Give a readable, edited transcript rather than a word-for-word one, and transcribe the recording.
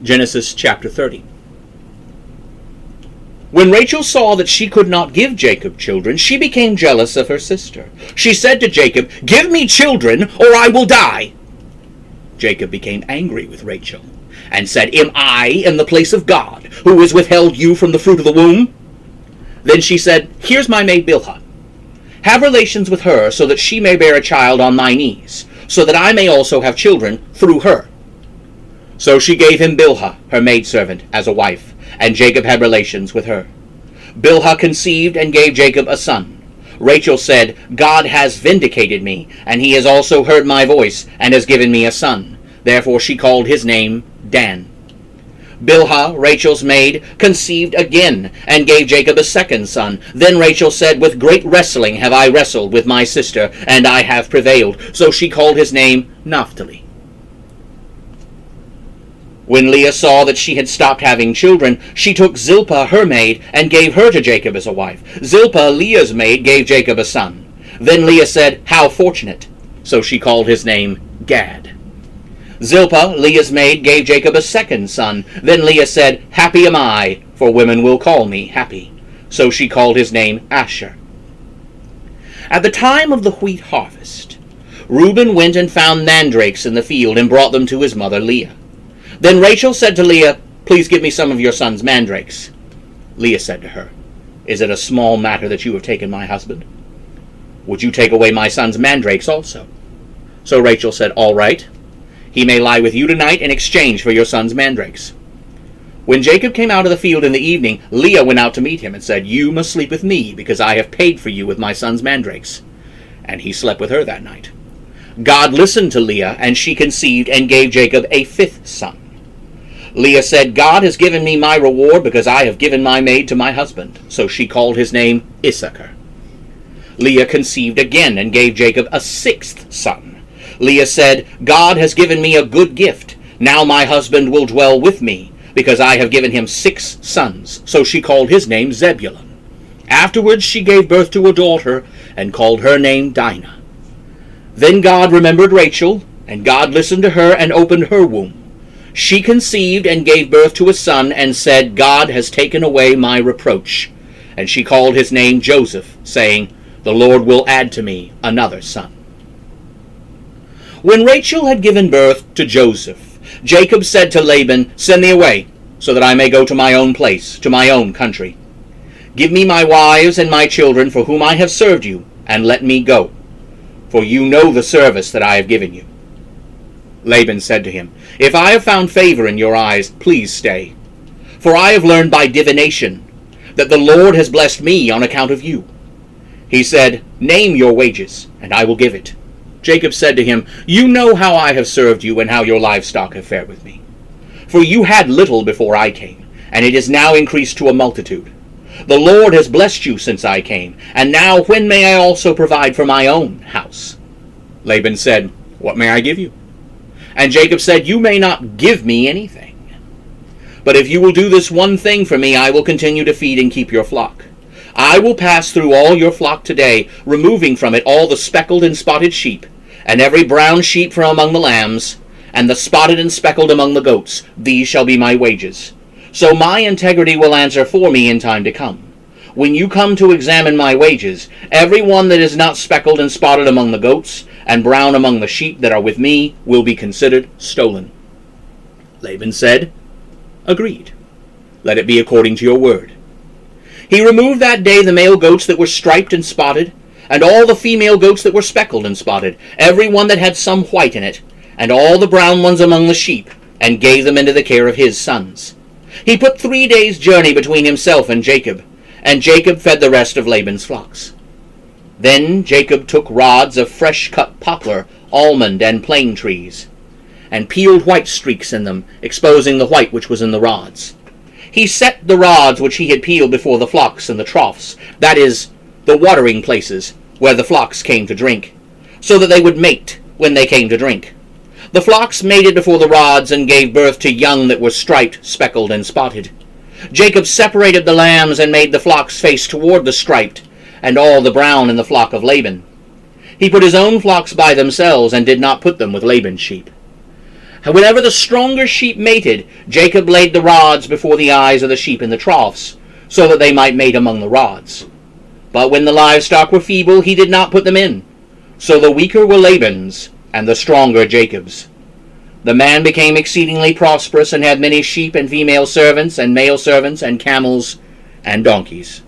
Genesis chapter 30. When Rachel saw that she could not give Jacob children, she became jealous of her sister. She said to Jacob, "Give me children, or I will die." Jacob became angry with Rachel, and said, "Am I in the place of God, who has withheld you from the fruit of the womb?" Then she said, "Here's my maid Bilhah. Have relations with her, so that she may bear a child on my knees, so that I may also have children through her." So she gave him Bilhah, her maidservant, as a wife, and Jacob had relations with her. Bilhah conceived and gave Jacob a son. Rachel said, "God has vindicated me, and he has also heard my voice, and has given me a son." Therefore she called his name Dan. Bilhah, Rachel's maid, conceived again, and gave Jacob a second son. Then Rachel said, "With great wrestling have I wrestled with my sister, and I have prevailed." So she called his name Naphtali. When Leah saw that she had stopped having children, she took Zilpah her maid, and gave her to Jacob as a wife. Zilpah, Leah's maid, gave Jacob a son. Then Leah said, "How fortunate!" So she called his name Gad. Zilpah, Leah's maid, gave Jacob a second son. Then Leah said, "Happy am I, for women will call me happy." So she called his name Asher. At the time of the wheat harvest, Reuben went and found mandrakes in the field, and brought them to his mother Leah. Then Rachel said to Leah, "Please give me some of your son's mandrakes." Leah said to her, "Is it a small matter that you have taken my husband? Would you take away my son's mandrakes also?" So Rachel said, "All right. He may lie with you tonight in exchange for your son's mandrakes." When Jacob came out of the field in the evening, Leah went out to meet him and said, "You must sleep with me, because I have paid for you with my son's mandrakes." And he slept with her that night. God listened to Leah, and she conceived and gave Jacob a fifth son. Leah said, "God has given me my reward, because I have given my maid to my husband." So she called his name Issachar. Leah conceived again and gave Jacob a sixth son. Leah said, "God has given me a good gift. Now my husband will dwell with me, because I have given him 6 sons." So she called his name Zebulun. Afterwards she gave birth to a daughter, and called her name Dinah. Then God remembered Rachel, and God listened to her and opened her womb. She conceived and gave birth to a son, and said, "God has taken away my reproach." And she called his name Joseph, saying, "The Lord will add to me another son." When Rachel had given birth to Joseph, Jacob said to Laban, "Send me away, so that I may go to my own place, to my own country. Give me my wives and my children, for whom I have served you, and let me go, for you know the service that I have given you." Laban said to him, "If I have found favor in your eyes, please stay. For I have learned by divination that the Lord has blessed me on account of you." He said, "Name your wages, and I will give it." Jacob said to him, "You know how I have served you, and how your livestock have fared with me. For you had little before I came, and it is now increased to a multitude. The Lord has blessed you since I came, and now when may I also provide for my own house?" Laban said, "What may I give you?" And Jacob said, "You may not give me anything. But if you will do this one thing for me, I will continue to feed and keep your flock. I will pass through all your flock today, removing from it all the speckled and spotted sheep, and every brown sheep from among the lambs, and the spotted and speckled among the goats. These shall be my wages. So my integrity will answer for me in time to come. When you come to examine my wages, every one that is not speckled and spotted among the goats, and brown among the sheep that are with me, will be considered stolen." Laban said, "Agreed. Let it be according to your word." He removed that day the male goats that were striped and spotted, and all the female goats that were speckled and spotted, every one that had some white in it, and all the brown ones among the sheep, and gave them into the care of his sons. He put 3 days' journey between himself and Jacob fed the rest of Laban's flocks. Then Jacob took rods of fresh-cut poplar, almond, and plane trees, and peeled white streaks in them, exposing the white which was in the rods. He set the rods which he had peeled before the flocks in the troughs, that is, the watering places where the flocks came to drink, so that they would mate when they came to drink. The flocks mated before the rods, and gave birth to young that were striped, speckled, and spotted. Jacob separated the lambs, and made the flocks face toward the striped, and all the brown in the flock of Laban. He put his own flocks by themselves, and did not put them with Laban's sheep. Whenever the stronger sheep mated, Jacob laid the rods before the eyes of the sheep in the troughs, so that they might mate among the rods. But when the livestock were feeble, he did not put them in. So the weaker were Laban's, and the stronger Jacob's. The man became exceedingly prosperous, and had many sheep and female servants, and male servants, and camels, and donkeys.